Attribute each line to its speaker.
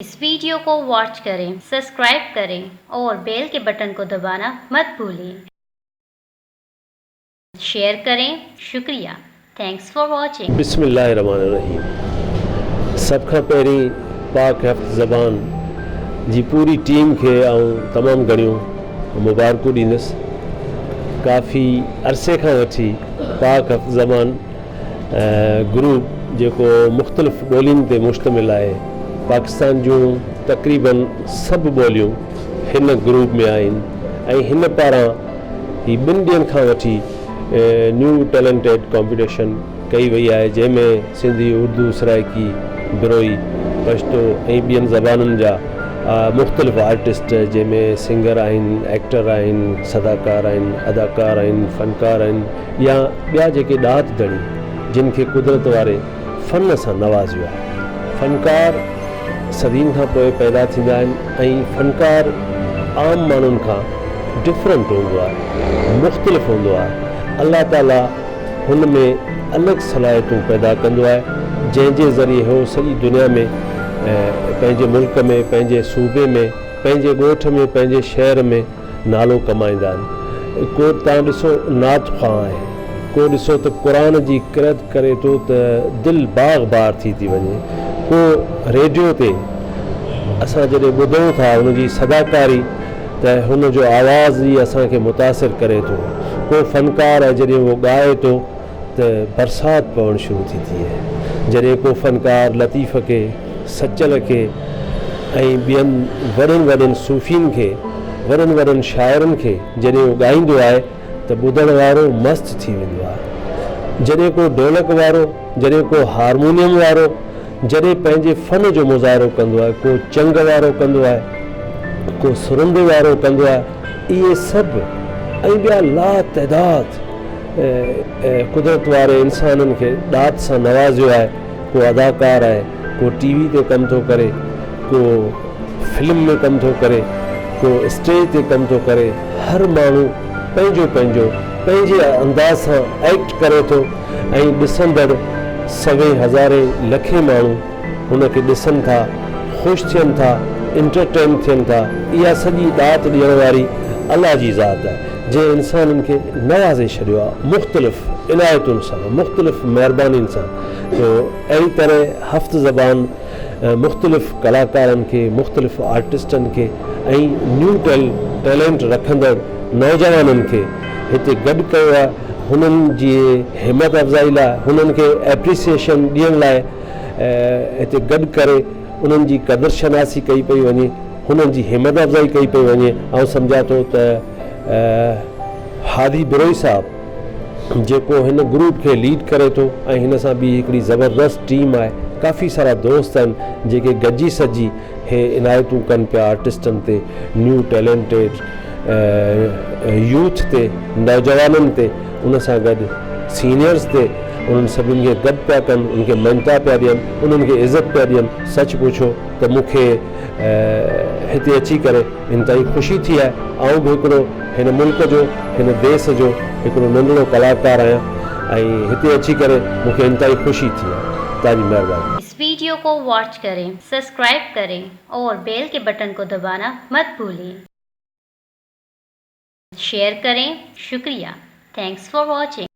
Speaker 1: इस video को watch करें, subscribe करें और बेल के बटन को दबाना मत भूलें। शेयर करें। शुक्रिया। Thanks for watching.
Speaker 2: बिस्मिल्लाहिर्रहमानिर्रहीम। सब खां पहिरीं पाक हफ़्ज़ ज़बान जी पूरी टीम खे तमामु घणियूं मुबारकूं ॾींदुसि। काफ़ी अरसे खां वठी पाक हफ़्ज़ ज़बान ग्रुप जेको मुख़्तलिफ़ ॿोलियुनि ते मुश्तमिल आहे, पाकिस्तान जूं तक़रीबन सभु ॿोलियूं हिन ग्रुप में आहिनि ऐं हिन पारां ही 2 ॾींहंनि खां वठी न्यू टैलेंटेड कॉम्पिटिशन कई वई आहे, जंहिंमें सिंधी, उर्दू, सराइकी, बिरोई, पश्तो ऐं ॿियनि ज़बानुनि जा मुख़्तलिफ़ आर्टिस्ट, जंहिंमें सिंगर आहिनि, एक्टर आहिनि, सदाकार आहिनि, अदाकार आहिनि, फ़नकार आहिनि या ॿिया जेके ॾात धणी जिन खे कुदरत वारे फ़न सां नवाज़ियो आहे। फ़नकार सदियुनि खां पोइ पैदा थींदा आहिनि ऐं फ़नकार आम माण्हुनि खां डिफरेंट हूंदो आहे, मुख़्तलिफ़ हूंदो आहे। अल्लाह ताला हुन में अलॻि सलाहियतूं पैदा कंदो आहे, जंहिंजे ज़रिए उहो सॼी दुनिया में पंहिंजे मुल्क में, पंहिंजे सूबे में, पंहिंजे ॻोठ में, पंहिंजे शहर में नालो कमाईंदा आहिनि। को तव्हां ॾिसो नात ख़्वाह आहे, को ॾिसो त क़ुर जी क़िरात करे थो त दिलि बाग़ बार थी वञे, को रेडियो ते असां जॾहिं ॿुधूं था हुनजी सदाकारी त हुनजो आवाज़ ई असांखे मुतासिर करे थो। को फ़नकार आहे जॾहिं उहो ॻाए थो त बरसाति पवणु शुरू थी थिए। जॾहिं को फ़नकार लतीफ़ खे, सचल खे ऐं ॿियनि वॾनि सूफ़ीनि खे, वॾनि शाइरनि खे जॾहिं उहो ॻाईंदो आहे त ॿुधण वारो मस्तु थी वेंदो आहे। जॾहिं को ढोलक वारो, जॾहिं को हारमोनियम वारो, जॾहिं पंहिंजे फ़न जो मुज़ाहिरो कंदो आहे, को चंग वारो कंदो आहे, को सुरंदे वारो कंदो आहे, इहे सभु ऐं ॿिया लातइदाद कुदरत वारे इंसाननि खे ॾात सां नवाज़ियो आहे। को अदाकार आहे, को टीवी ते कमु थो करे, को फिल्म में कमु थो करे, को स्टेज ते कमु थो करे। हर माण्हू पंहिंजे अंदाज़ सां एक्ट करे थो ऐं ॾिसंदड़ सवें हज़ारे लखे माण्हू हुनखे ॾिसनि था, ख़ुशि थियनि था, इंटरटेन थियनि था। इहा सॼी ॾात ॾियण वारी अल्लाह जी ज़ात आहे, जंहिं इंसाननि खे नवाज़े छॾियो आहे मुख़्तलिफ़ इनायतुनि सां, मुख़्तलिफ़ महिरबानियुनि सां। तो अहिड़ी तरह हफ़्ज़ ज़बान मुख़्तलिफ़ कलाकारनि खे, मुख़्तलिफ़ आर्टिस्टनि खे ऐं न्यू टैलेंट रखंदड़ नौजवाननि खे हिते गॾु कयो आहे। हुननि जी हिमत अफ़ज़ाई लाइ, हुननि खे एप्रिसिएशन ॾियण लाइ हिते गॾु करे उन्हनि जी क़दुरु शनासी कई पई वञे, हुननि जी हिमत अफ़ज़ाई कई पई वञे। ऐं सम्झा थो त हादी बिरोई साहब जेको हिन ग्रुप खे लीड करे थो ऐं हिन सां ॿी हिकिड़ी ज़बरदस्त टीम आहे, काफ़ी सारा दोस्त आहिनि जेके गॾिजी सॼी हे इनायतूं कनि पिया आर्टिस्टनि ते, न्यू टैलेंटेड यूथ ते, नौजवाननि ते, उन सां गॾु सीनियर्स ते, उन्हनि सभिनी खे गॾु पिया कनि, उनखे मञता पिया ॾियनि, उन्हनि खे इज़त पिया ॾियनि। सच पुछो त मूंखे हिते अची करे इंतहाई ख़ुशी थी आहे। आउं बि हिकिड़ो हिन मुल्क जो, हिन देश जो हिकिड़ो नंढड़ो कलाकार आहियां ऐं हिते अची करे मूंखे इंतहाई ख़ुशी थी आहे। तव्हांजी महिरबानी।
Speaker 1: इस वीडियो को वॉच करें, सब्सक्राइब करें और बेल के बटन को दबाना मत भूलें। शेयर करें। शुक्रिया। Thanks for watching.